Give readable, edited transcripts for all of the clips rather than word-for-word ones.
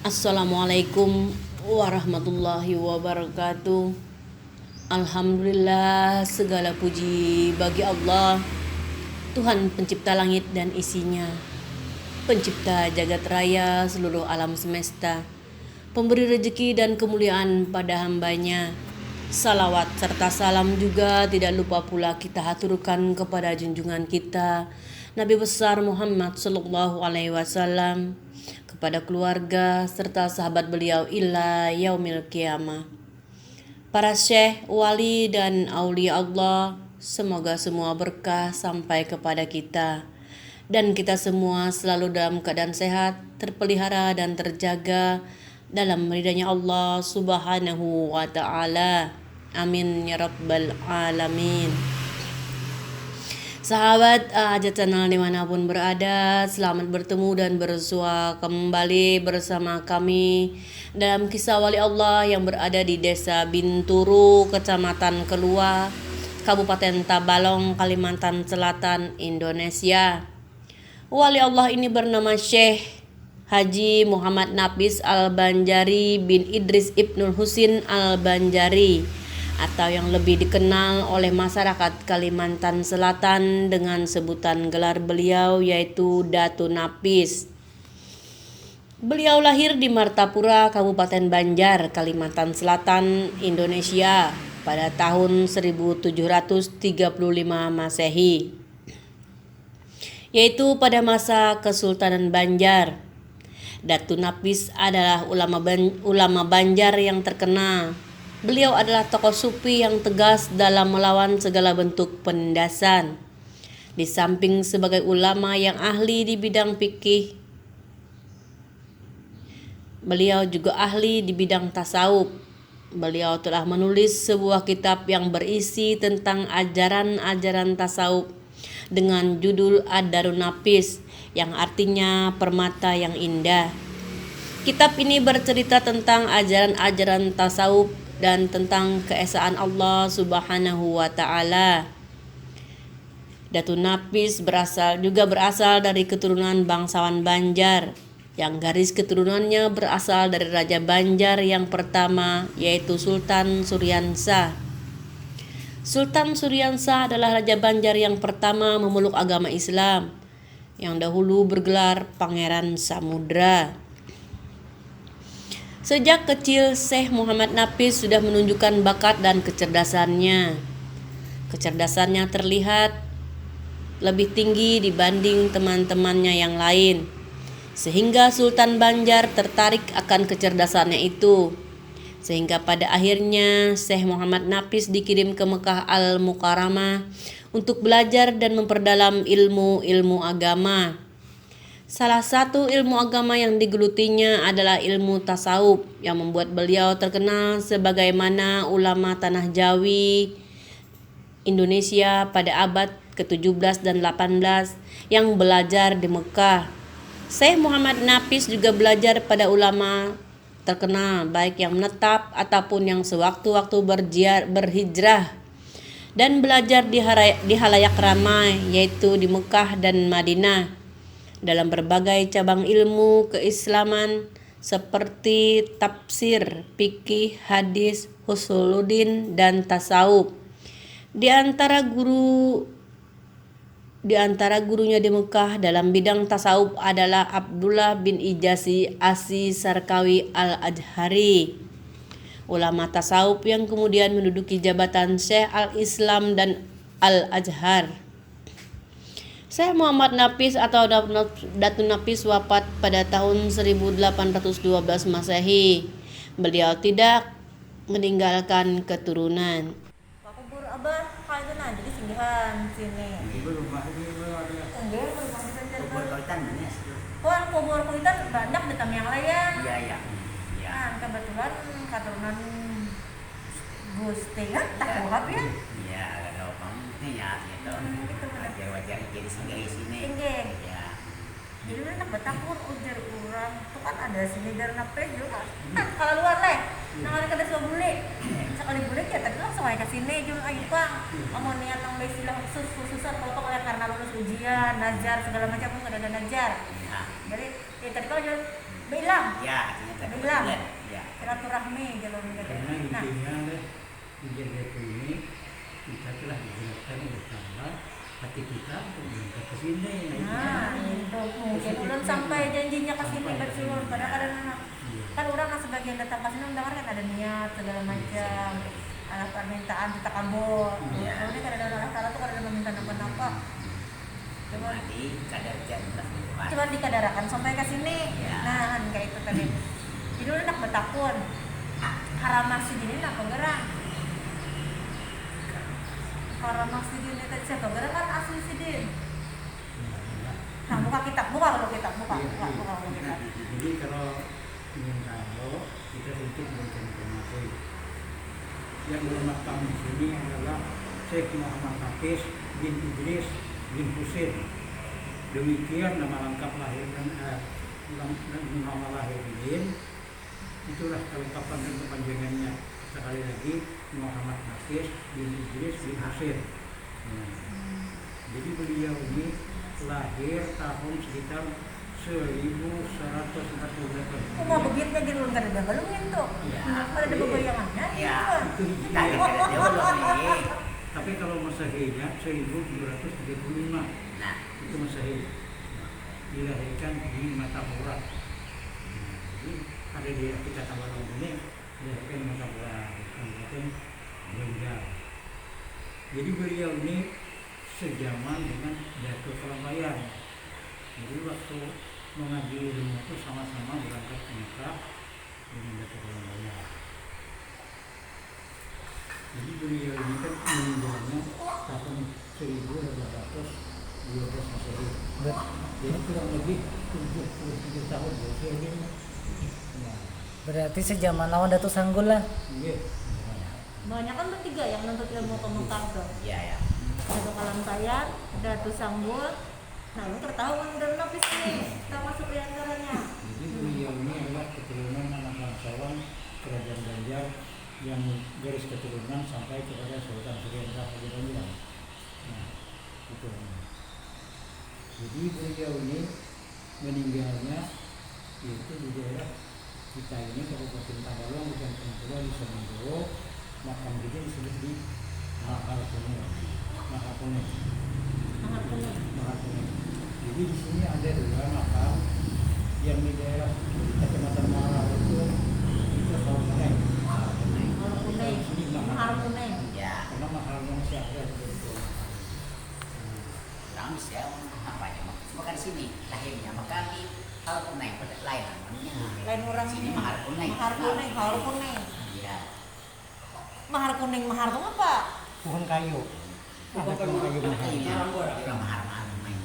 Assalamualaikum warahmatullahi wabarakatuh. Alhamdulillah, segala puji bagi Allah, Tuhan pencipta langit dan isinya, pencipta jagat raya seluruh alam semesta, pemberi rezeki dan kemuliaan pada hambanya. Salawat serta salam juga tidak lupa pula kita haturkan kepada junjungan kita Nabi besar Muhammad sallallahu alaihi wasallam, kepada keluarga serta sahabat beliau ila yaumil qiyamah. Para syekh, wali dan aulia Allah, semoga semua berkah sampai kepada kita dan kita semua selalu dalam keadaan sehat, terpelihara dan terjaga dalam ridhanya Allah subhanahu wa ta'ala. Amin ya rabbal alamin. Sahabat Hajat Channel dimanapun berada, selamat bertemu dan bersua kembali bersama kami dalam kisah wali Allah yang berada di desa Binturu, kecamatan Kelua, Kabupaten Tabalong, Kalimantan Selatan, Indonesia. Wali Allah ini bernama Syekh Haji Muhammad Nafis Al-Banjari bin Idris Ibnul Husin Al-Banjari, atau yang lebih dikenal oleh masyarakat Kalimantan Selatan dengan sebutan gelar beliau yaitu Datu Nafis. Beliau lahir di Martapura, Kabupaten Banjar, Kalimantan Selatan, Indonesia pada tahun 1735 Masehi, yaitu pada masa Kesultanan Banjar. Datu Nafis adalah ulama Banjar yang terkenal. Beliau adalah tokoh sufi yang tegas dalam melawan segala bentuk penindasan. Di samping sebagai ulama yang ahli di bidang fikih, beliau juga ahli di bidang tasawuf. Beliau telah menulis sebuah kitab yang berisi tentang ajaran-ajaran tasawuf dengan judul Ad-Darun Nafis, yang artinya permata yang indah. Kitab ini bercerita tentang ajaran-ajaran tasawuf dan tentang keesaan Allah subhanahu wa ta'ala. Datu Nafis berasal dari keturunan bangsawan Banjar, yang garis keturunannya berasal dari Raja Banjar yang pertama, yaitu Sultan Suryansah. Sultan Suryansah adalah Raja Banjar yang pertama memeluk agama Islam, yang dahulu bergelar Pangeran Samudra. Sejak kecil, Syekh Muhammad Nafis sudah menunjukkan bakat dan kecerdasannya. Kecerdasannya terlihat lebih tinggi dibanding teman-temannya yang lain, sehingga Sultan Banjar tertarik akan kecerdasannya itu. Sehingga pada akhirnya Syekh Muhammad Nafis dikirim ke Mekah Al-Mukarramah untuk belajar dan memperdalam ilmu-ilmu agama. Salah satu ilmu agama yang digelutinya adalah ilmu tasawuf, yang membuat beliau terkenal sebagaimana ulama tanah Jawi Indonesia pada abad ke-17 dan 18 yang belajar di Mekah. Syekh Muhammad Nafis juga belajar pada ulama terkenal, baik yang menetap ataupun yang sewaktu-waktu berhijrah, dan belajar di halayak ramai, yaitu di Mekah dan Madinah, dalam berbagai cabang ilmu keislaman seperti tafsir, fikih, hadis, usuluddin, dan tasawuf. Di antara gurunya di Mekah dalam bidang tasawuf adalah Abdullah bin Ijasi Asi Sarkawi Al-Ajhari, ulama tasawuf yang kemudian menduduki jabatan Syekh Al-Islam dan Al-Ajhar. Syekh Muhammad Nafis atau Datu Nafis wafat pada tahun 1812 Masehi. Beliau tidak meninggalkan keturunan. Kubur abah kaya na jadi singgahan sini. Kubur kuitan banyak di yang lain. Iya. Nah, kebetulan keturunan Gusti kan tak kuhab ya. Iya, kalau kamu ya gitu. Wajar-wajar jadi singgah di sini. Singgah. Ya. Jadi nak bertakun ujar orang. Itu kan ada sini dari Nafis juga. Kalau luar leh, nang ada semua bule. Sekali bule ya tadi langsung aja ke sini jeung ayo Pak. Amun niat nang istilah khususan kalau oleh karena lulus ujian, najar segala macam pun ada najar. Nah, Jadi ya tadi kalau bilang Ya, artinya tak Bilang. bulan. Ya. silaturahmi jalur Karena nah intinya adalah ujian itu ini kita telah dijelaskan oleh Allah hati kita untuk berangkat ke sini. nah itu mungkin ulun sampai janjinya ke sini bersulun kadang-kadang anak kan orang yang sebagian datang ke sini mendengar kan ada niat segala macam ada permintaan kita kabul Iya. ini kadang-kadang Allah Ta'ala tuh kadang meminta apa-apa Cuma di kadar jannah itu kan. cuma dikadarakan sampai ke sini Ya. nah kan kayak itu tadi jadi udah nak bertakun haram masjid ini nak gerang haram masjid ini tadi siapa gerang kan asli sidin nah buka kitab buka kalau kitab buka kalau kitab Jadi kalau ingin tahu kita sedikit memberikan informasi. Yang bermakam di sini adalah Syekh Muhammad Hafiz bin Idris bin Husain. Demikian nama lengkap lahir dan nama lahir bin. Itulah kelengkapan dan kepanjangannya. Sekali lagi Muhammad Hafiz bin Idris bin Husain. Nah, jadi beliau ini lahir tahun sekitar 1148. mau begitu gitu kan ada balungin tuh Ya. ada begoyangannya Ya. gitu Kita ada dulu nih. Tapi kalau Masahenya 1235 Nah, itu Masehi. Dilahirkan di Matapura. Jadi ada di kita Tabalong ini dilahirkan di Matapura, Kabupaten Banjar. Jadi beliau ini sejaman dengan Datuk Kelambayan. Jadi waktu mengaji ilmu itu sama-sama berangkat ke Mekah dengan Datuk Kelambayan. Jadi beliau ini kan meninggalnya tahun 1212 Masehi. Jadi kurang lebih 77 tahun berusia ini. Nah, Berarti sejaman lawan Datuk Sanggul lah. iya. banyak kan bertiga yang nuntut ilmu ke Mekah tuh ya ya. Datuk Kalamtayan, Datuk Sanggul nah lu ketahuan udah nafis nih kita masuk di antaranya Jadi beliau ini adalah keturunan anak bangsawan Kerajaan Banjar yang garis keturunan sampai kepada Sultan Suryendra di Banjar. Nah, itu. Jadi beliau ini meninggalnya itu di daerah kita ini Kabupaten Tabalong bukan Pengkula di Semendoro. Makam dia disebut di Maharapune. Jadi di sini ada dua makam yang di daerah Kecamatan Mahar itu Mahar Kuning. Di sini Mahar Mahar Kuning Ya. Karena Mahar yang siapa itu. Orang bisa apa ya? Bukan di sini lahirnya, maka di hal kuning pada lain namanya. lain orang Sini mahar kuning. Mahar Kuning Mahar Kuning Iya. Mahar Kuning Mahar tuh apa Pohon kayu. Ada pohon kayu mahar. Iya. Orang mahar kuning.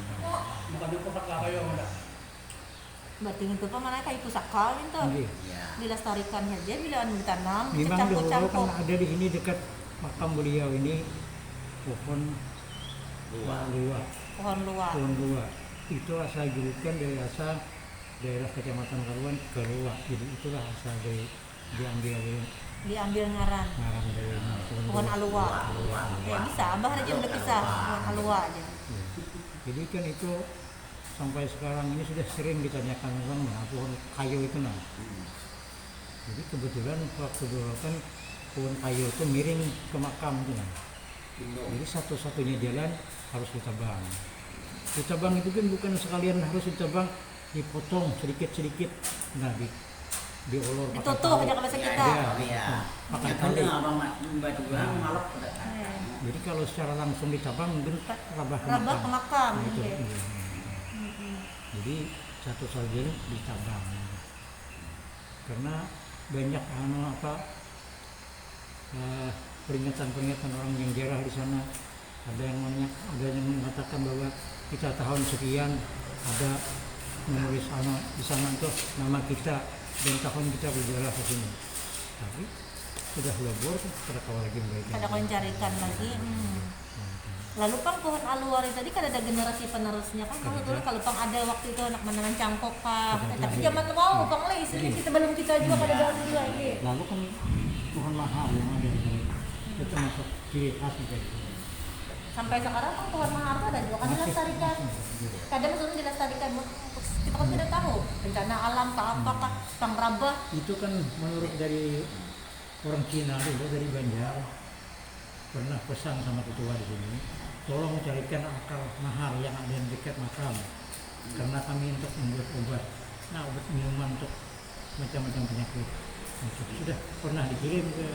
berarti itu apa mana kayak pusaka gitu Iya. Iya. dilestarikan aja bila anu ditanam Memang dulu dicampur-campur kan ada di sini dekat makam beliau ini pohon luwak. pohon luar Pohon luwak itu asal julukan dari asal daerah Kecamatan Karuan ke luwak. Jadi itulah asal dari diambil diambil ngaran ngarang dari pohon alua ya bisa abah aja udah pisah pohon alua aja Ya. Jadi kan itu sampai sekarang ini sudah sering ditanyakan orang nah pohon kayu itu nah. Jadi kebetulan waktu dulu kan pohon kayu itu miring ke makam itu nah. Jadi satu-satunya jalan harus ditebang. Ditebang itu kan bukan sekalian harus ditebang, dipotong sedikit-sedikit, nah diolor pakai ditutup tali. aja ke bahasa kita Iya. Pakai Makanya tali. abang batu orang malok pada kan. Jadi kalau secara langsung ditebang gentak rabah ke rabah ke makam Nah, itu. gitu. Iya. Jadi satu saja ditabang. Karena banyak peringatan-peringatan orang yang jarah di sana. Ada yang mengatakan bahwa kita tahun sekian ada menulis di sana tuh nama kita dan tahun kita berjarah ke sini. Tapi sudah lebur pada kawal lagi mereka. ada kau carikan lagi lalu pang pohon aluar itu tadi kan ada generasi penerusnya kan kalau dulu kalau pang ada waktu itu anak menangan cangkok kah tapi zaman mau pang lagi sini kita belum kita juga pada jalan juga ini Lalu kan pohon mahal yang ada di sini itu masuk ciri khas juga itu. sampai sekarang kan pohon mahar tuh ada juga kan dilestarikan. Kadang maksudnya dilestarikan kita kan tidak tahu bencana alam apa pangrabah. Itu kan menurut dari orang Cina dulu, dari Banjar, pernah pesan sama ketua di sini, tolong carikan akar mahar yang ada di dekat makam, karena kami untuk membuat obat, obat minuman untuk macam-macam penyakit. Itu sudah pernah dikirim ke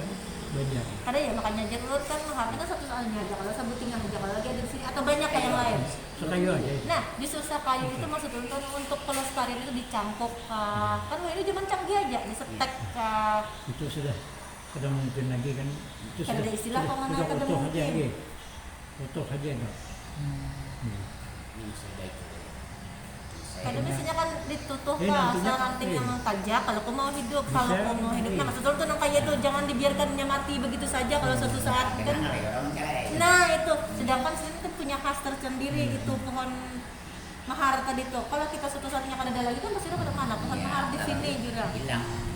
Banjar. Ada ya, makanya jalur kan mahar itu satu soalnya aja, kalau sabutingan aja, kalau lagi ada di sini atau banyak kayak yang lain. Sekayu aja. Nah, justru sekayu itu maksudnya untuk pelestarian itu dicangkok kan ini zaman canggih aja, disetek Itu sudah kada mungkin lagi kan. Itu Kada ada istilah kok mana kada utuh mungkin. aja lagi. Utuh aja enggak. Ini sudah itu. Kadang biasanya kan ditutup nantinya, ranting yang tajam kalau kau mau hidup, kalau Bisa, kau mau hidup. Nah, maksudnya tuh yang kayak itu jangan dibiarkannya mati begitu saja kalau suatu saat kan. Nah, itu sedangkan sini tuh punya khas tersendiri itu pohon mahar tadi tuh. Kalau kita suatu saatnya kan ada lagi kan pasti udah mana pohon mahar di sini juga.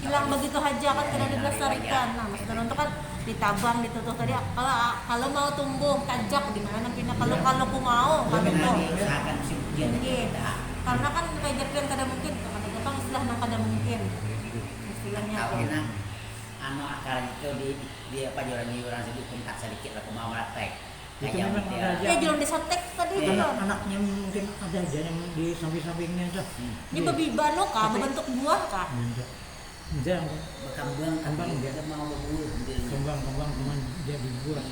Hilang begitu aja kan tidak dilestarikan. Nah, maksudnya untuk kan ditabang ditutup tadi kalau mau tumbuh tajak di mana nantinya kalau aku mau kalau mungkin karena kan kayak jadikan kada mungkin kada gampang istilah nang kada mungkin istilahnya Tahu enak anu akar itu di apa orang sedikit pengkat sedikit aku mau praktek. Itu memang ada aja. ya belum disatek tadi itu Anaknya mungkin ada aja yang di samping-sampingnya itu. ini bebiba lo kah berbentuk buah kah Enggak. Kembang dia mau berbuah. Kembang cuma dia dibuat.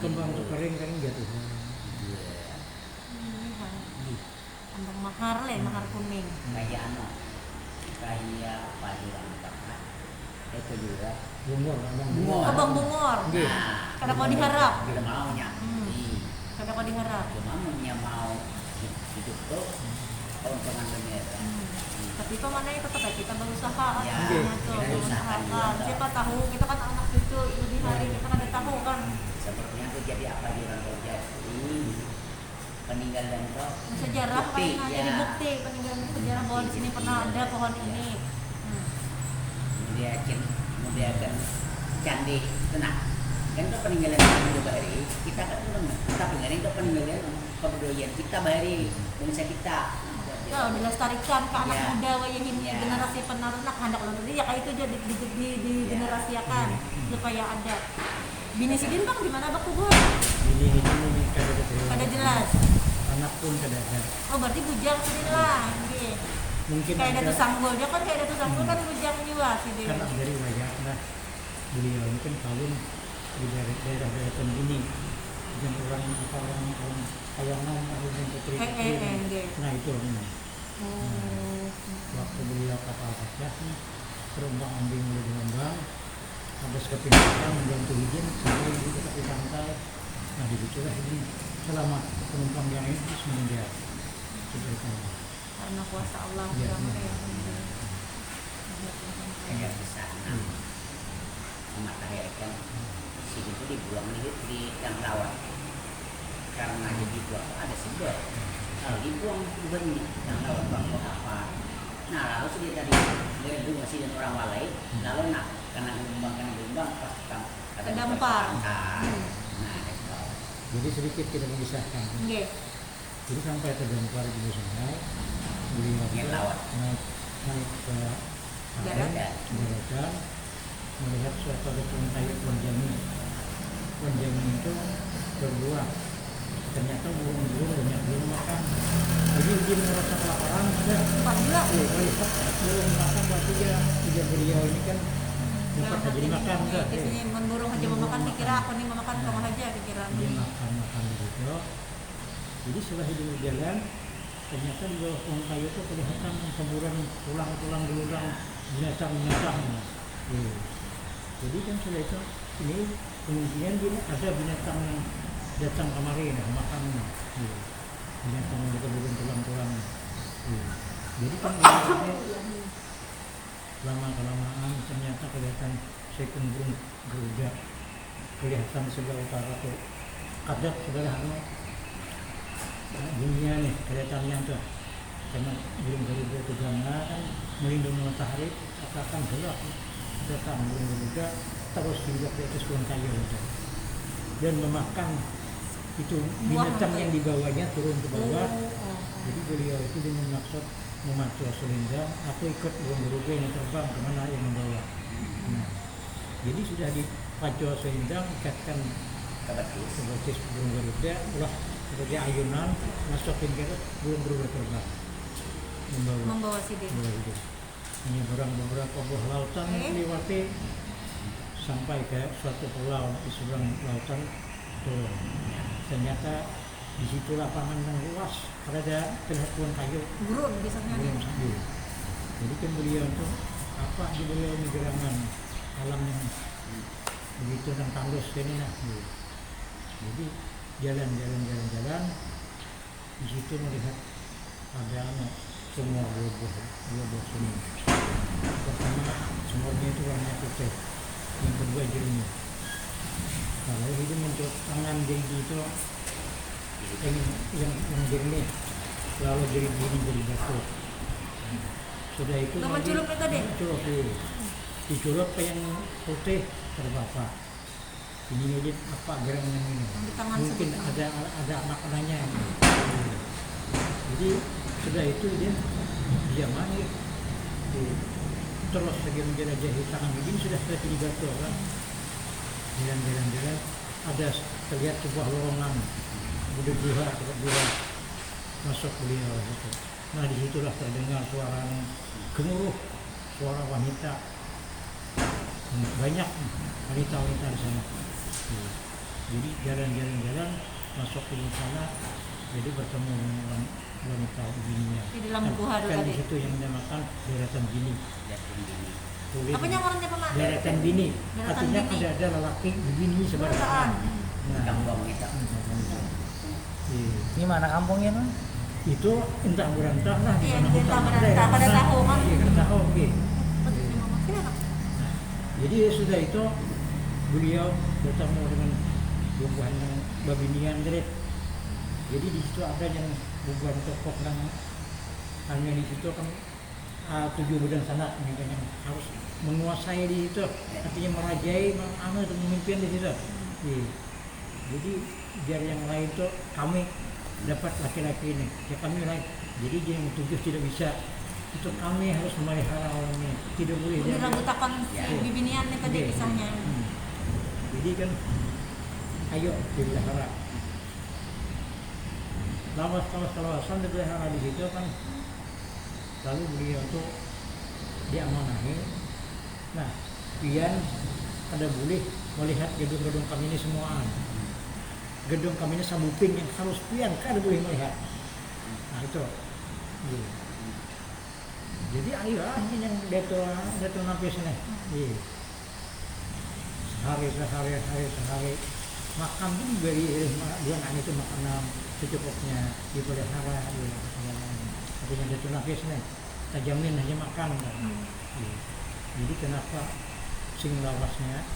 Kembang itu kering gitu. kembang mahar mahar kuning Kayak anu. Kayak apa juga tempat. Itu juga. Bungor. kembang bungor Nah, kada kau diharap Kita maunya. kada kau diharap Cuma punya mau hidup tuh keuntungan dunia. tapi mana itu tetap kita berusaha Ya, artinya tuh kita usahakan berusaha juga. siapa tahu kita kan anak cucu di hari kita kada tahu kan Sepertinya tuh jadi apa di orang kerja ini peninggalan kok sejarah bukti, kan ya. jadi bukti peninggalan sejarah bahwa di sini pernah ada pohon ini kemudian candi tenang kan itu peninggalan kami juga hari kita kan kita peninggalan itu peninggalan kebudayaan kita bahari bangsa kita kalau dilestarikan ke anak Ya. muda yang ini Ya. generasi penerus nak hendak lo ya kayak itu jadi di generasiakan supaya ada bini sidin bang di mana bang kubur Ini kada kada jelas anak pun kada ada. oh berarti bujang sidin lah ini Mungkin kayak ada ada tuh sanggul dia kan kayak ada tuh sanggul kan bujang juga sidin karena dari banyak lah beliau ini kan kawin di daerah-daerah ini dan orang kayangan orang putri nah itu waktu beliau kapal kaca terombang ambing mulai gelombang habis ke pinggir menjadi izin sampai di tepi pantai nah disitulah ini selama penumpang yang itu semenjak ceritanya karena kuasa Allah Ya, yang ya. kayak bisa matahari kan si itu dibuang di yang rawan karena jadi dibuang ada sebuah kalau dibuang benih yang rawan bangkok apa nah lalu sudah tadi dari dulu masih dan orang walai lalu nak karena gelombang pas Kedampar. nah itu jadi sedikit kita memisahkan nggih jadi sampai terdampar di sungai beliau Yang lawat. naik ke Darat. daratan melihat suatu kayu Wanjani itu berbuah ternyata burung-burung banyak burung makan jadi dia merasa kelaparan sudah Pagila melihat burung makan berarti dia beliau ini kan dapat jadi makan kan di sini menburung aja mau makan dikira aku nih mau makan kamu aja dikira dia makan begitu jadi setelah hidup jalan ternyata di bawah pohon kayu itu kelihatan semburan tulang-tulang belulang binatang-binatang jadi kan sudah itu ini kemungkinan dia ada binatang yang datang kemari makan binatang yang berburu tulang-tulang jadi kan lama-kelamaan ternyata kelihatan sekung burung Garuda kelihatan sebelah utara tuh kadat sebelah dunia nih kelihatannya tuh karena burung Garuda itu gana kan melindungi matahari akan gelap datang burung Garuda terus hinggap di atas pohon kayu itu dan memakan itu binatang Buah yang dibawanya turun ke bawah. Oh. Jadi beliau itu dengan maksud memacu selendang, aku ikut burung garuda yang terbang kemana yang membawa. Nah, jadi sudah dipacu selendang, ikatkan Kebetul. sebagai burung garuda, ulah sebagai ayunan, masukin ke burung garuda terbang Membawa si dia. membawa itu. Menyeberang beberapa buah lautan melewati sampai ke suatu pulau di seberang lautan turun. Ternyata di situ lapangan yang luas, ada terlihat pohon kayu. Gurun biasanya Belum nih. sambil. Jadi kan beliau tuh apa di beliau ini gerangan alam yang begitu dan tandus ini nah. Jadi jalan di situ melihat ada semua buah seni. Pertama semurnya itu warna putih, yang kedua jernih. Kalau itu muncul tangan jadi itu yang jernih, lalu jadi batu. Sudah itu Nggak mencurup itu tadi? mencurup, iya. Dicurup ke yang putih terbapa. Ini lihat apa gerangan ini? Yang di tangan Mungkin sebelah. ada maknanya. Jadi sudah itu dia mandi. Terus lagi menjelajahi tangan begini sudah di batu kan. Jalan ada terlihat sebuah lorongan. Udah buah masuk beliau gitu. Nah disitulah terdengar suara gemuruh, suara wanita. Banyak wanita di sana. Jadi jalan masuk ke sana, jadi bertemu dengan wanita bininya. Di dalam gua Kan tadi. di situ yang dinamakan deretan bini. Deretan bini. Tulis Apa nyawarannya Pak Mak? deretan bini. Deretan Artinya bini. ada lelaki bini sebarang. Kampung kita. Iya. Ini mana kampungnya Bang? Itu entah berantah lah Iya, sana entah hutan berantah, pada tahu kan? Iya, pada tahu, iya. Sini Pak. Jadi sudah itu beliau bertemu dengan bubuhan yang babinian deret. Jadi di situ ada yang bubuhan tokoh yang hanya di situ kan 7 bulan sana yang harus menguasai di situ, artinya merajai, atau memimpin di situ. Iya. Jadi biar yang lain tuh kami dapat laki-laki ini, ya kami lain. Jadi dia yang 7 tidak bisa. Itu kami harus memelihara orang ini, tidak boleh Ini rambutakan Ya. si bibinian nih tadi Iya. kisahnya. Jadi kan ayo dipelihara. Lawas-lawasan dipelihara di situ kan. Lalu beliau tuh diamanahi. Nah, pian ada boleh melihat gedung-gedung kami ini semuaan. Gedung kami ini sambuping yang harus pian kada boleh melihat. Nah itu. Iya. Jadi ayo ini yang deto napis nih. Iya. Sehari makan pun dari bulan itu makanan secukupnya dipelihara tapi yang deto napis nih kita jamin hanya makan kan. Iya. Jadi kenapa sing lawasnya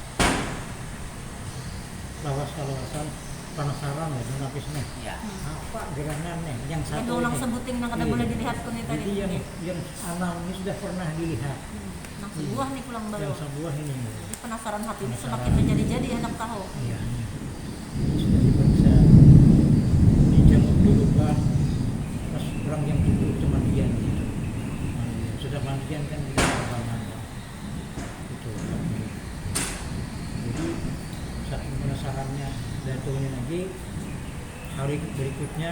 lawasan penasaran ya napis nih Ya. apa gerangan nih yang Ada satu orang ini. sebutin yang kada Iya. boleh dilihat pun nih tadi. Jadi yang Iya. anak ini sudah pernah dilihat. Nang sebuah nih pulang baru. Yang sebuah ini. Jadi penasaran hati ini Penasaran. semakin menjadi-jadi hendak tahu. Iya. Sudah diperiksa. Dijenguk dulu Bang. Pas orang yang dulu itu mandian gitu. Sudah mandian kan kita bangun. Itu. Jadi saking penasarannya datunya lagi hari berikutnya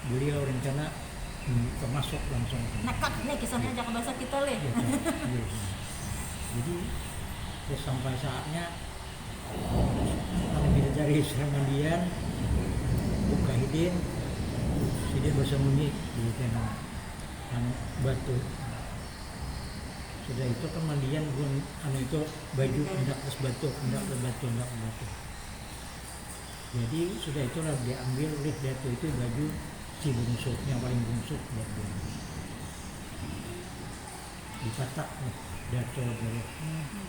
beliau rencana termasuk langsung. Nekat nih kisahnya aja ke bahasa kita leh. Iya, iya. Jadi terus sampai saatnya kalau kita cari serangandian buka hidin dia bersembunyi di tengah batu. Sudah itu kemandian belum itu baju hendak ke batu. Jadi sudah itulah diambil oleh datu itu baju si bungsu yang paling bungsu buat dia. Dipatak datu dari.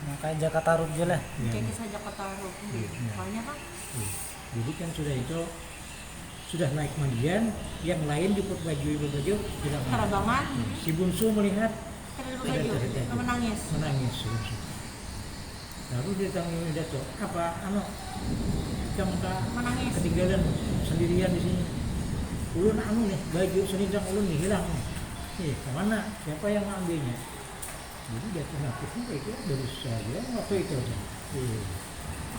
Nah, kayak Jakarta Rup aja lah. Ya. Kayak kisah Jakarta Rup. Iya. Banyak kan? Jadi kan sudah itu sudah naik mandian, yang lain diput baju tidak mau. Karabangan. Si bungsu melihat Kada ada baju. Menangis. menangis si bungsu. Lalu dia tanya Dato, apa kamu tak Menangis. ketinggalan sendirian di sini. Ulun anu nih, baju selendang ulun nih hilang nih. Kemana? Siapa yang mengambilnya? Jadi Datuk Nafis ini kayak kira dari saya waktu itu aja.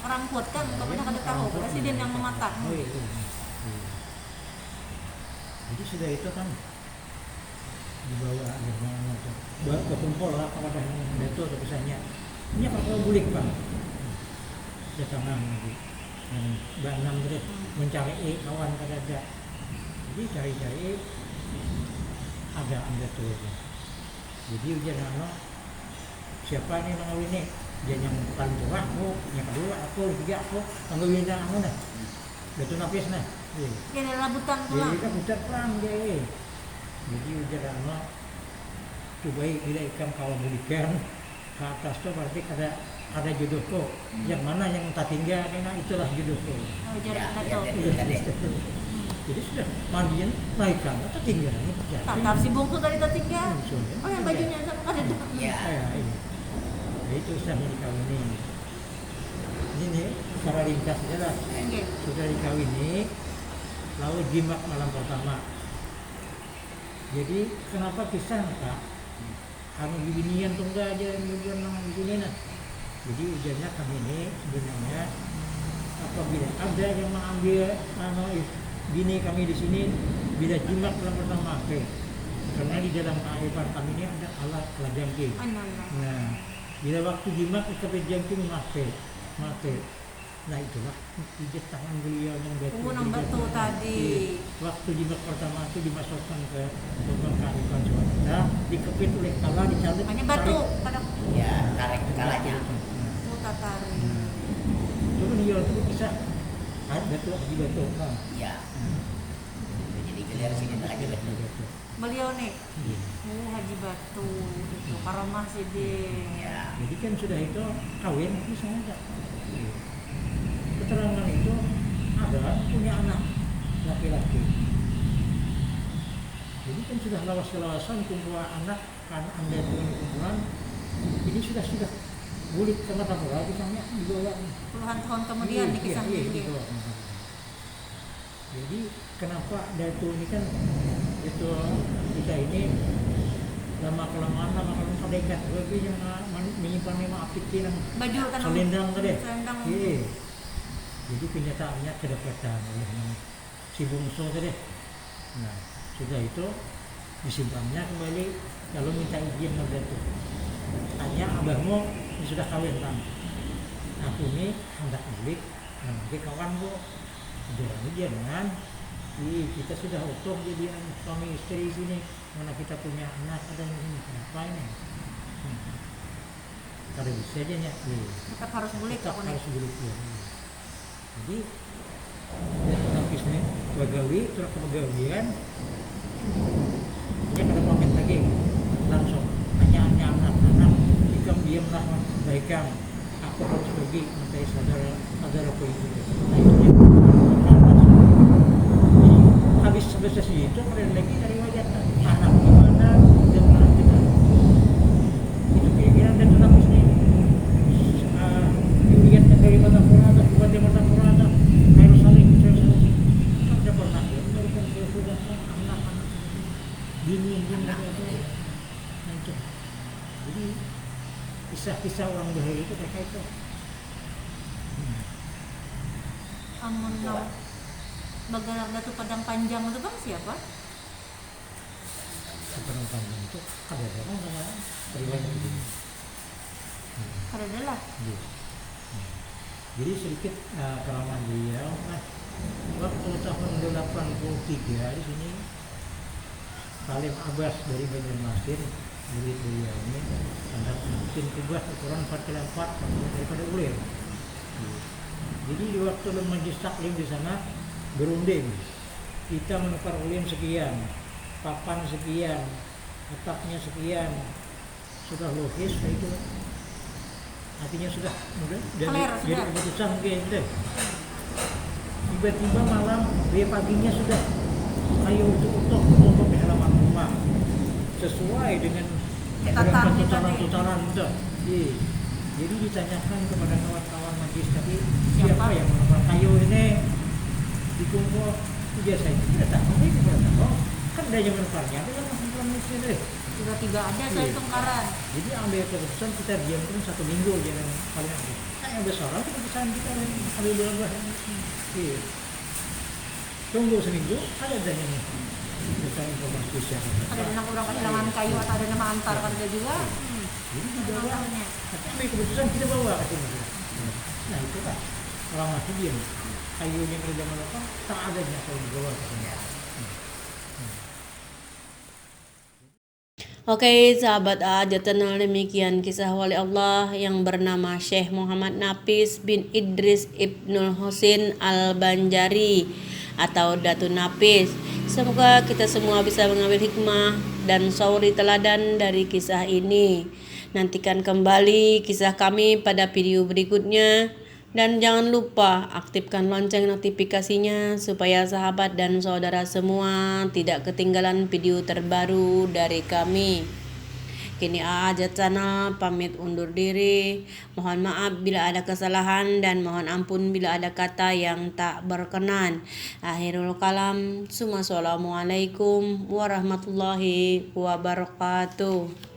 Rangkut kan, kemudian ada tahu presiden yang mematak. Itu. Jadi sudah itu kan dibawa akhirnya berkumpul lah kepada Datuk atau pesannya. Ini apa kalau bulik Pak? Datangan lagi. Mbak Enam terus mencari kawan kada ada. Jadi cari-cari ada Datuk. Jadi ujian anak siapa nih yang ini? Dia yang paling tua aku, yang kedua aku, yang ketiga aku, yang ketiga aku nah. Datuk Nafis nah. Dia ada rabutan pulang. Jadi kan hutan perang dia. Jadi ujian anak coba bila ikan kalau belikan ke atas tuh berarti ada jodohku. Yang mana yang tak tinggal karena itulah jodohku. Oh, jadi Ya, tato. Jadi sudah mandian naikkan atau tinggal ini Tatar si bungkus tadi tertinggal. Oh, yang bajunya sama ada. Ya. Nah, itu sudah dikawini. Ini nih secara ringkas saja lah. Oke. Sudah dikawini, lalu jimat malam pertama. Jadi kenapa pisah Pak? Karena beginian tunggal aja yang begini nah. Jadi ujiannya kami ini sebenarnya apabila ada yang mengambil bini kami di sini bila jimat malam pertama, karena di dalam kearifan kami ini ada alat kelajangking. Nah, bila waktu jimat sampai jangking mati. Nah itulah pijat tangan beliau yang batu tadi. Waktu jimat pertama itu dimasukkan ke lubang kearifan swasta, dikepit oleh kala dicabut. Hanya batu pada Ya, tarik kalanya. tatar. Itu beliau itu bisa batu di batu. Ya. Jadi gelar sini lagi betul. Beliau nih. Haji Batu itu karamah sih dia. Ya. Jadi kan sudah itu kawin bisa enggak? Keterangan itu ada punya anak laki-laki. Jadi kan sudah lawas-lawasan kumpulan anak kan anda punya kumpulan ini sudah bulik ke mata bola misalnya dibawa Puluhan tahun kemudian di kisah ini. Jadi kenapa Datu ini kan itu kita ini lama kelamaan kadekat lebih yang menyimpan memang aktif yang Baju tanam selendang tadi. Selendang. Jadi kenyataannya kedapatan oleh si bungsu tadi. Nah sudah itu disimpannya kembali lalu minta izin sama Datu. Tanya abahmu ini sudah kawin kan? Aku ini hendak balik, nanti kawan bu. Jadi jangan, kita sudah utuh jadi suami istri sini. Mana kita punya anak ada yang ini kenapa ini? Kalau bisa aja ya. Tetap harus bulik Tetap aku harus nih. bulik ya. Jadi habis nih bagawi terus kepegawaian dia kada pamit lagi langsung hanya anak-anak jika diamlah baikkan aku harus pergi mentai saudaraku itu. Nah itu dia. Habis selesai itu keren lagi dari wajah anak di mana dan mana kita itu kira-kira dan habis nih dilihatnya dari mata Purana buat dari mata Purana harus saling ada pernah ya dari kan sudah anak-anak bini itu jadi kisah-kisah orang dahulu itu kayak itu Amun Bagaimana Datu Padang Panjang itu bang siapa? Padang Panjang itu ada orang sama riwayat begini. Ada lah. Jadi sedikit keramat beliau. Waktu tahun 83 di sini Salim Abbas dari Banjarmasin milik beliau ini hendak bikin kubah ukuran 4x4 daripada ulir. Jadi di waktu majlis taklim di sana berunding kita menukar ulin sekian, papan sekian, atapnya sekian, sudah logis itu artinya sudah jadi keputusan gitu. Tiba-tiba malam dia paginya sudah kayu untuk di halaman rumah sesuai dengan tutaran itu. Jadi ditanyakan kepada kawan-kawan majlis tadi siapa yang menukar kayu ini? di Kongo ijazah itu tidak tahu, tidak tahu. Kan ada zaman parnya, ada kan Malaysia deh. Tiba-tiba ada saya Iya. tengkaran. Jadi ambil keputusan kita diam terus 1 minggu jangan paling akhir. Kan yang besar itu keputusan kita yang ambil bulan. Iya. Tunggu seminggu ada adanya nih. Kita informasi siapa. Ada nama orang kehilangan kayu atau ada nama antar kerja juga. Jadi dibawa. Namanya. Tapi ambil keputusan kita bawa ke sini. Nah itu kan orang masih diam. Kayunya kerja apa? Tak adanya kalau dibawa ke sini. Oke, sahabat A, channel demikian kisah wali Allah yang bernama Syekh Muhammad Nafis bin Idris Ibnul Husin Al-Banjari atau Datu Nafis. Semoga kita semua bisa mengambil hikmah dan sauri teladan dari kisah ini. Nantikan kembali kisah kami pada video berikutnya. Dan jangan lupa aktifkan lonceng notifikasinya supaya sahabat dan saudara semua tidak ketinggalan video terbaru dari kami. Kini aja channel pamit undur diri. Mohon maaf bila ada kesalahan dan mohon ampun bila ada kata yang tak berkenan. Akhirul kalam. Assalamualaikum warahmatullahi wabarakatuh.